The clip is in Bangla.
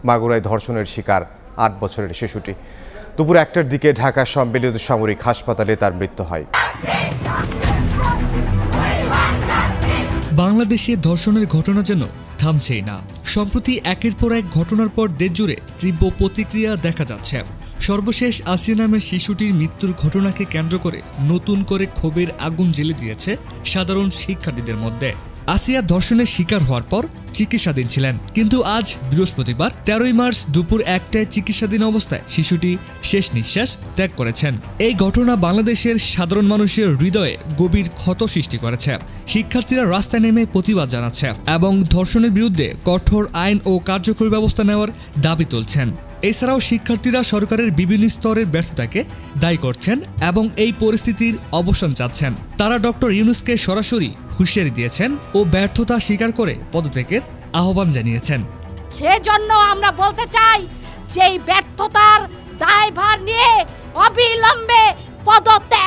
মাগুরায় ধর্ষণের শিকার ৮ বছরের শিশুটি। দুপুর ১টার দিকে ঢাকা সম্মিলিত সামরিক হাসপাতালে তার মৃত্যু হয়। বাংলাদেশে ধর্ষণের ঘটনা যেন থামছেই না। সম্প্রতি একের পর এক ঘটনার পর দেশজুড়ে তীব্র প্রতিক্রিয়া দেখা যাচ্ছে। সর্বশেষ আসিয়া নামের শিশুটির মৃত্যুর ঘটনাকে কেন্দ্র করে নতুন করে ক্ষোভের আগুন জ্বেলে দিয়েছে সাধারণ শিক্ষার্থীদের মধ্যে। আসিয়া ধর্ষণের শিকার হওয়ার পর চিকিৎসাধীন ছিলেন, কিন্তু আজ বৃহস্পতিবার ১৩ মার্চ দুপুর ১টায় চিকিৎসাধীন অবস্থায় শিশুটি শেষ নিঃশ্বাস ত্যাগ করেছেন। এই ঘটনা বাংলাদেশের সাধারণ মানুষের হৃদয়ে গভীর ক্ষত সৃষ্টি করেছে। শিক্ষার্থীরা রাস্তায় নেমে প্রতিবাদ জানাচ্ছে এবং ধর্ষণের বিরুদ্ধে কঠোর আইন ও কার্যকরী ব্যবস্থা নেওয়ার দাবি তুলছেন। এছাড়াও শিক্ষার্থীরা সরকারের বিভিন্ন স্তরের ব্যর্থতাকে দায়ী করছেন এবং এই পরিস্থিতির অবসান চাচ্ছেন। তারা ডক্টর ইউনূসকে সরাসরি হুঁশিয়ারি দিয়েছেন ও ব্যর্থতা স্বীকার করে পদত্যাগের আহ্বান জানিয়েছেন। সেজন্য আমরা বলতে চাই যে এই ব্যর্থতার দায়ভার নিয়ে অবিলম্বে পদত্যাগ